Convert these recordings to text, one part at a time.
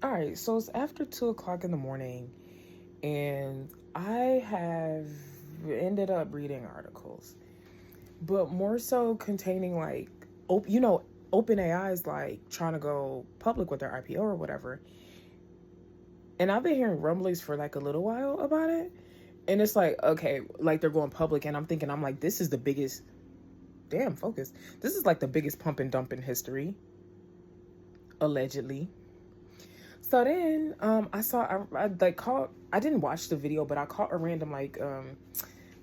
All right, so it's after 2 o'clock in the morning, and I have ended up reading articles, but more so containing like, OpenAI is like trying to go public with their IPO or whatever. And I've been hearing rumblings for like a little while about it. And it's like, okay, like they're going public, and I'm like, this is the biggest, damn, focus. This is like the biggest pump and dump in history, allegedly. So then, I saw I like caught I didn't watch the video, but I caught a random like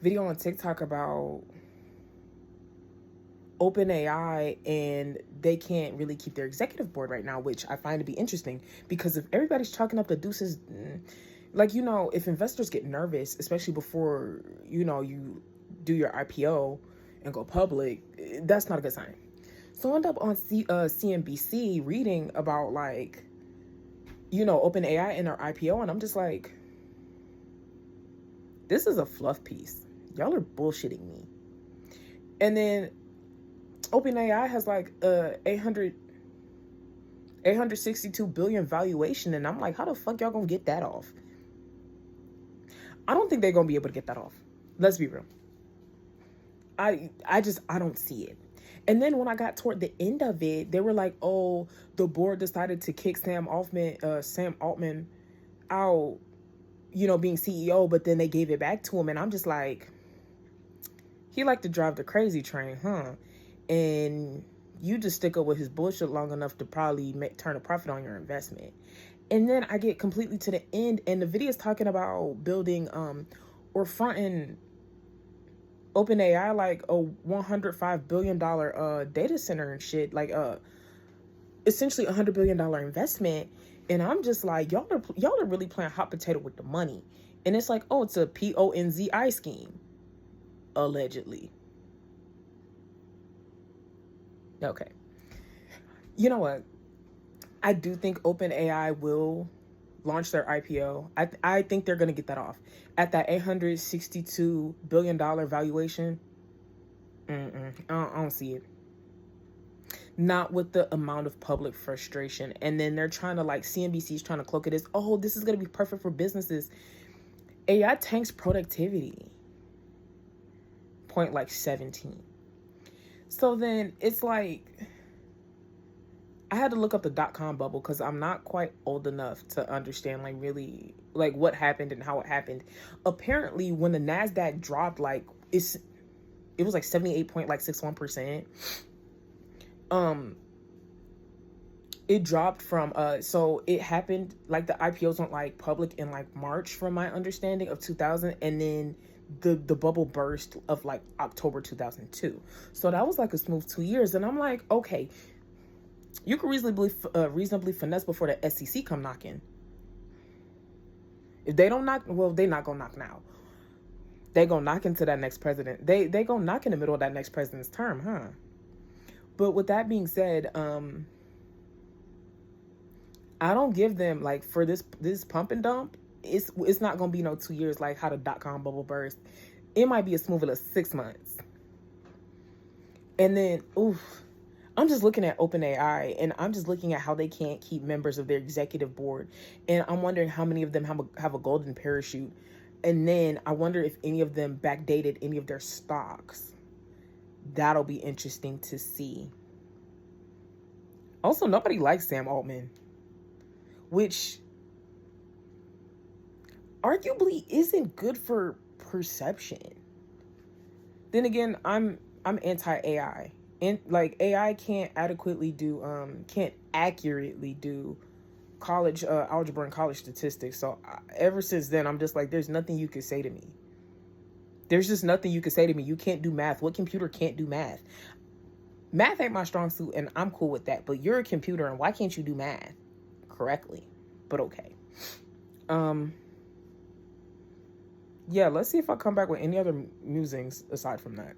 video on TikTok about OpenAI, and they can't really keep their executive board right now, which I find to be interesting because if everybody's chalking up the deuces, like if investors get nervous, especially before you do your IPO and go public, that's not a good sign. So I end up on CNBC reading about like OpenAI and their IPO, and I'm just like, this is a fluff piece. Y'all are bullshitting me. And then OpenAI has like 862 billion valuation, and I'm like, how the fuck y'all gonna get that off? I don't think they're gonna be able to get that off. Let's be real. I don't see it. And then when I got toward the end of it, they were like, "Oh, the board decided to kick Sam Altman out, being CEO, but then they gave it back to him." And I'm just like, he liked to drive the crazy train, huh? And you just stick up with his bullshit long enough to probably turn a profit on your investment. And then I get completely to the end, and the video is talking about building or fronting OpenAI like a $105 billion data center and shit, like essentially $100 billion investment. And I'm just like, y'all are really playing hot potato with the money. And it's like, oh, it's a PONZI scheme, allegedly. Okay. You know what? I do think OpenAI will launch their IPO. I think they're going to get that off at that $862 billion valuation. I don't see it. Not with the amount of public frustration. And then they're trying to, like, CNBC is trying to cloak it as, oh, this is going to be perfect for businesses. AI tanks productivity. Point like 17. So then it's like, I had to look up the .com bubble because I'm not quite old enough to understand like really like what happened and how it happened. Apparently, when the NASDAQ dropped, like it was like 78.61%. It dropped from so it happened like the IPOs went like public in like March, from my understanding, of 2000, and then the bubble burst of like October 2002. So that was like a smooth 2 years, and I'm like, okay, you can reasonably finesse before the SEC come knocking. If they don't knock, well, they not gonna knock now. They gonna knock into that next president. They gonna knock in the middle of that next president's term, huh? But with that being said, I don't give them like for this pump and dump. It's not gonna be no 2 years like how the .com bubble burst. It might be as smooth as 6 months, and then oof. I'm just looking at OpenAI, and I'm just looking at how they can't keep members of their executive board, and I'm wondering how many of them have a golden parachute, and then I wonder if any of them backdated any of their stocks. That'll be interesting to see. Also, nobody likes Sam Altman, which arguably isn't good for perception. Then again, I'm anti-AI. And like AI can't accurately do college algebra and college statistics. So ever since then, I'm just like, there's nothing you can say to me. There's just nothing you can say to me. You can't do math. What computer can't do math? Math ain't my strong suit, and I'm cool with that. But you're a computer, and why can't you do math correctly? But okay. Yeah, let's see if I come back with any other musings aside from that.